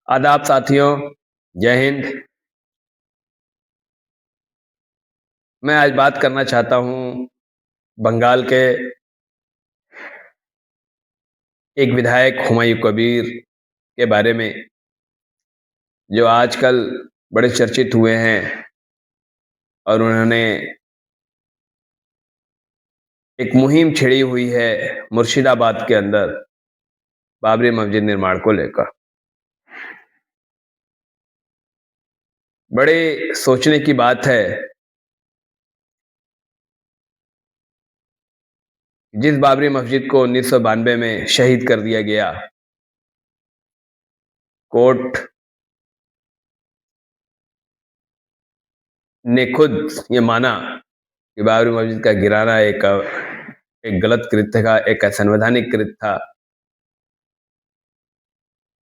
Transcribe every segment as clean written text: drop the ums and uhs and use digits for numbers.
आदाब साथियों, जय हिंद। मैं आज बात करना चाहता हूँ बंगाल के एक विधायक हुमायूं कबीर के बारे में, जो आजकल बड़े चर्चित हुए हैं और उन्होंने एक मुहिम छेड़ी हुई है मुर्शिदाबाद के अंदर बाबरी मस्जिद निर्माण को लेकर। बड़े सोचने की बात है, जिस बाबरी मस्जिद को 1992 में शहीद कर दिया गया, कोर्ट ने खुद ये माना कि बाबरी मस्जिद का गिराना एक गलत कृत्य था, एक असंवैधानिक कृत्य था।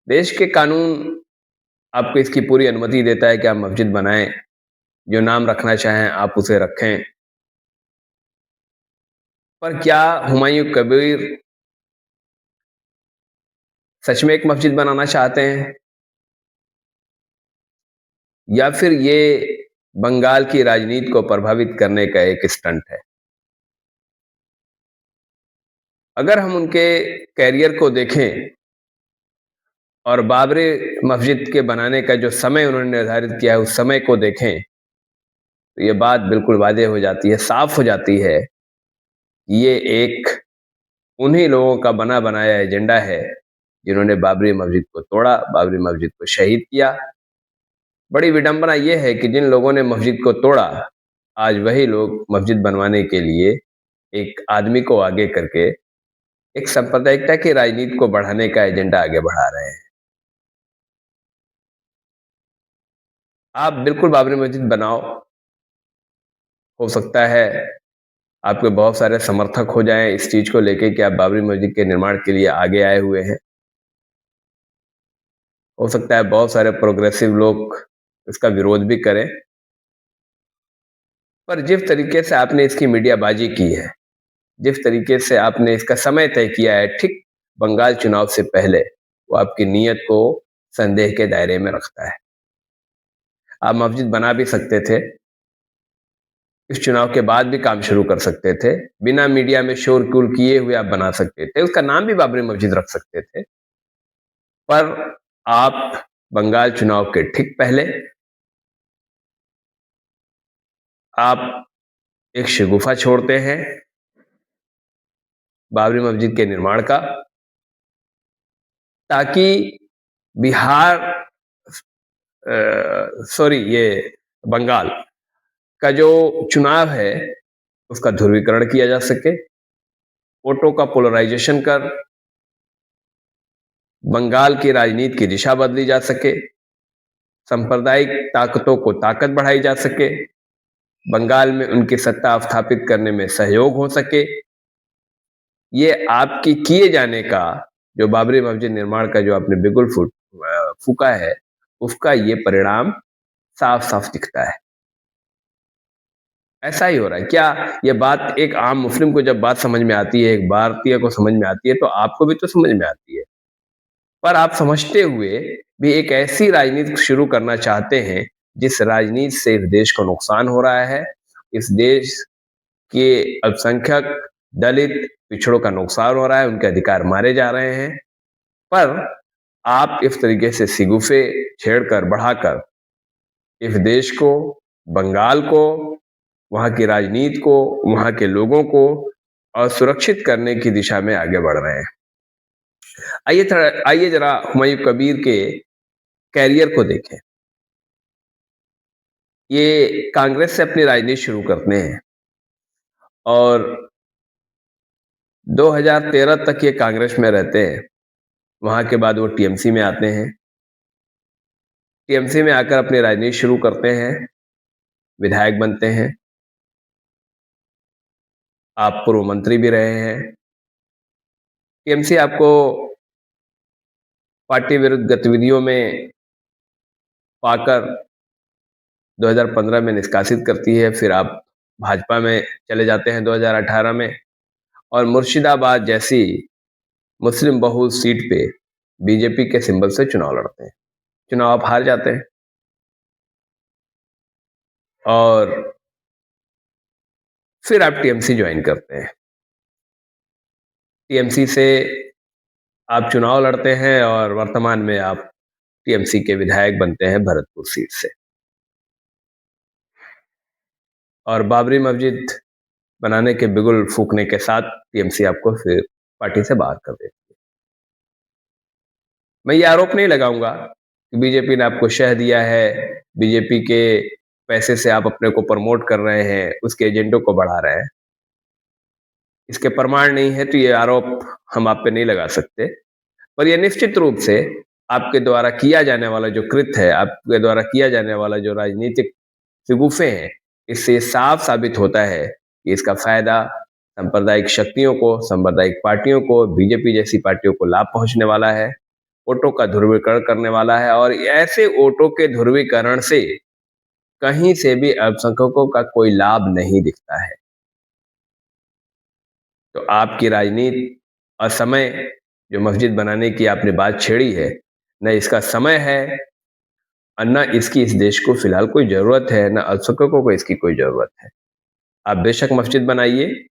देश के कानून आपको इसकी पूरी अनुमति देता है कि आप मस्जिद बनाएं, जो नाम रखना चाहें आप उसे रखें। पर क्या हुमायूं कबीर सच में एक मस्जिद बनाना चाहते हैं, या फिर ये बंगाल की राजनीति को प्रभावित करने का एक स्टंट है? अगर हम उनके कैरियर को देखें और बाबरी मस्जिद के बनाने का जो समय उन्होंने निर्धारित किया है, उस समय को देखें, तो ये बात बिल्कुल वाज़ेह हो जाती है, साफ हो जाती है। ये एक उन्हीं लोगों का बना-बनाया एजेंडा है, जिन्होंने बाबरी मस्जिद को तोड़ा, बाबरी मस्जिद को शहीद किया। बड़ी विडंबना ये है कि जिन लोगों ने मस्जिद को तोड़ा, आज वही लोग मस्जिद बनवाने के लिए एक आदमी को आगे करके एक सांप्रदायिकता की राजनीति को बढ़ाने का एजेंडा आगे बढ़ा रहे हैं। आप बिल्कुल बाबरी मस्जिद बनाओ, हो सकता है आपके बहुत सारे समर्थक हो जाएँ इस चीज़ को लेके कि आप बाबरी मस्जिद के निर्माण के लिए आगे आए हुए हैं। हो सकता है बहुत सारे प्रोग्रेसिव लोग इसका विरोध भी करें, पर जिस तरीके से आपने इसकी मीडियाबाजी की है, जिस तरीके से आपने इसका समय तय किया है ठीक बंगाल चुनाव से पहले, वो आपकी नीयत को संदेह के दायरे में रखता है। आप मस्जिद बना भी सकते थे, इस चुनाव के बाद भी काम शुरू कर सकते थे, बिना मीडिया में शोर-गुल किए हुए आप बना सकते थे, उसका नाम भी बाबरी मस्जिद रख सकते थे। पर आप बंगाल चुनाव के ठीक पहले आप एक शगुफा छोड़ते हैं बाबरी मस्जिद के निर्माण का, ताकि बिहार सॉरी ये बंगाल का जो चुनाव है, उसका ध्रुवीकरण किया जा सके, वोटों का पोलराइजेशन कर बंगाल की राजनीति की दिशा बदली जा सके, सांप्रदायिक ताकतों को ताकत बढ़ाई जा सके, बंगाल में उनकी सत्ता स्थापित करने में सहयोग हो सके। ये आपकी किए जाने का, जो बाबरी मस्जिद निर्माण का जो आपने बिगुल फूँका है, उसका ये परिणाम साफ-साफ दिखता है। ऐसा ही हो रहा है। क्या ये बात एक आम मुस्लिम को जब बात समझ में आती है, एक भारतीय को समझ में आती है, तो आपको भी तो समझ में आती है। पर आप समझते हुए भी एक ऐसी राजनीति शुरू करना चाहते हैं, जिस राजनीति से इस देश को नुकसान हो रहा है, इस देश के अल्पसंख्यक, दलित, पिछड़ों का नुकसान हो रहा है, उनके अधिकार मारे जा रहे हैं। पर आप इस तरीके से शिगुफे छेड़कर, बढ़ाकर इस देश को, बंगाल को, वहाँ की राजनीति को, वहाँ के लोगों को असुरक्षित करने की दिशा में आगे बढ़ रहे हैं। आइए जरा हुमायूं कबीर के कैरियर को देखें। ये कांग्रेस से अपनी राजनीति शुरू करते हैं और 2013 तक ये कांग्रेस में रहते हैं। वहाँ के बाद वो टीएमसी में आते हैं। टीएमसी में आकर अपनी राजनीति शुरू करते हैं, विधायक बनते हैं। आप पूर्व मंत्री भी रहे हैं। टीएमसी आपको पार्टी विरुद्ध गतिविधियों में पाकर 2015 में निष्कासित करती है, फिर आप भाजपा में चले जाते हैं 2018 में और मुर्शिदाबाद जैसी मुस्लिम बहुल सीट पे बीजेपी के सिंबल से चुनाव लड़ते हैं। चुनाव आप हार जाते हैं और फिर आप टीएमसी ज्वाइन करते हैं। टीएमसी से आप चुनाव लड़ते हैं और वर्तमान में आप टीएमसी के विधायक बनते हैं भरतपुर सीट से और बाबरी मस्जिद बनाने के बिगुल फूँकने के साथ टीएमसी आपको फिर पार्टी से बाहर कर देती है। मैं ये आरोप नहीं लगाऊँगा कि बीजेपी ने आपको शह दिया है, बीजेपी के पैसे से आप अपने को प्रमोट कर रहे हैं, उसके एजेंडों को बढ़ा रहे हैं। इसके प्रमाण नहीं है तो ये आरोप हम आप पे नहीं लगा सकते। पर ये निश्चित रूप से आपके द्वारा किया जाने वाला जो कृत्य है, आपके द्वारा किया जाने वाला जो राजनीतिक शगुफ़े हैं, इससे साफ साबित होता है कि इसका फ़ायदा सांप्रदायिक शक्तियों को, सांप्रदायिक पार्टियों को, बीजेपी जैसी पार्टियों को लाभ पहुँचने वाला है, वोटों का ध्रुवीकरण करने वाला है और ऐसे वोटों के ध्रुवीकरण से कहीं से भी अल्पसंख्यकों का कोई लाभ नहीं दिखता है। तो आपकी राजनीति असमय जो मस्जिद बनाने की आपने बात छेड़ी है, न इसका समय है और न इसकी इस देश को फिलहाल कोई ज़रूरत है, न अल्पसंख्यकों को इसकी कोई ज़रूरत है। आप बेशक मस्जिद बनाइए,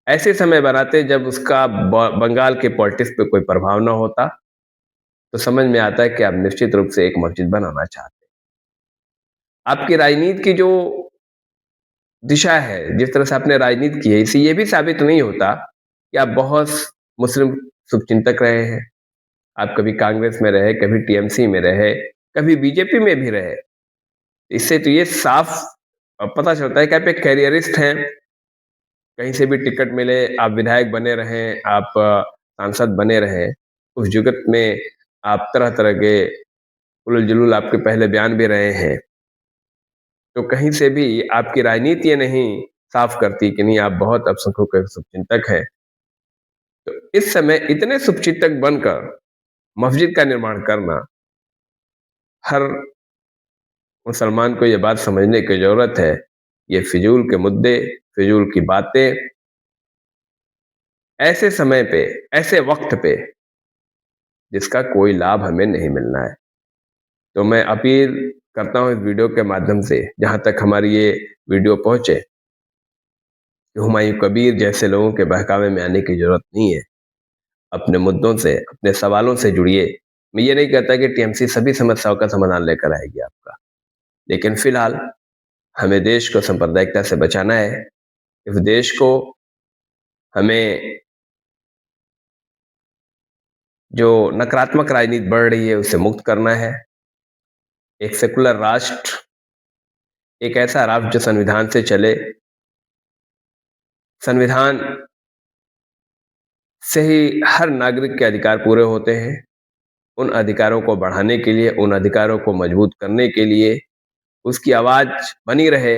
ऐसे समय बनाते जब उसका बंगाल के पॉलिटिक्स पे कोई प्रभाव न होता, तो समझ में आता है कि आप निश्चित रूप से एक मस्जिद बनाना चाहते हैं। आपकी राजनीति की जो दिशा है, जिस तरह से आपने राजनीति की है, इससे ये भी साबित नहीं होता कि आप बहुत मुस्लिम शुभचिंतक रहे हैं। आप कभी कांग्रेस में रहे, कभी टीएमसी में रहे, कभी बीजेपी में भी रहे। इससे तो ये साफ पता चलता है कि आप एक कैरियरिस्ट हैं। कहीं से भी टिकट मिले, आप विधायक बने रहें, आप सांसद बने रहें। उस जुगत में आप तरह-तरह के उलूल-जुलूल आपके पहले बयान भी रहे हैं। तो कहीं से भी आपकी राजनीति ये नहीं साफ करती कि नहीं आप बहुत अल्पसंख्यकों के शुभचिंतक हैं। तो इस समय इतने शुभचिंतक बनकर मस्जिद का निर्माण करना, हर मुसलमान को ये बात समझने की ज़रूरत है, ये फ़िज़ूल के मुद्दे, फ़िज़ूल की बातें, ऐसे समय पे, ऐसे वक़्त पे, जिसका कोई लाभ हमें नहीं मिलना है। तो मैं अपील करता हूँ इस वीडियो के माध्यम से, जहाँ तक हमारी ये वीडियो पहुँचे, कि हुमायूँ कबीर जैसे लोगों के बहकावे में आने की ज़रूरत नहीं है। अपने मुद्दों से, अपने सवालों से जुड़िए। मैं ये नहीं कहता कि टीएमसी सभी समस्याओं का समाधान लेकर आएगी आपका, लेकिन फ़िलहाल हमें देश को सांप्रदायिकता से बचाना है। इस देश को हमें जो नकारात्मक राजनीति बढ़ रही है, उससे मुक्त करना है। एक सेकुलर राष्ट्र, एक ऐसा राष्ट्र जो संविधान से चले, संविधान से ही हर नागरिक के अधिकार पूरे होते हैं। उन अधिकारों को बढ़ाने के लिए, उन अधिकारों को मजबूत करने के लिए, उसकी आवाज़ बनी रहे,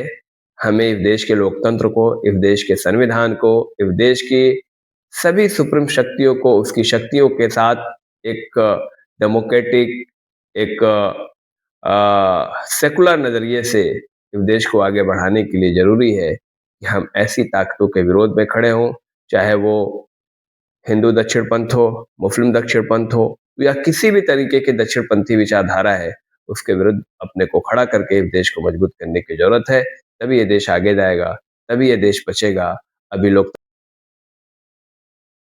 हमें इस देश के लोकतंत्र को, इस देश के संविधान को, इस देश की सभी सुप्रीम शक्तियों को उसकी शक्तियों के साथ एक डेमोक्रेटिक, एक सेकुलर नज़रिए से इस देश को आगे बढ़ाने के लिए ज़रूरी है कि हम ऐसी ताकतों के विरोध में खड़े हों, चाहे वो हिंदू दक्षिणपंथ हो, मुस्लिम दक्षिणपंथ हो या किसी भी तरीके की दक्षिणपंथी विचारधारा है, उसके विरुद्ध अपने को खड़ा करके इस देश को मजबूत करने की ज़रूरत है। तभी ये देश आगे जाएगा, तभी ये देश बचेगा। अभी लोग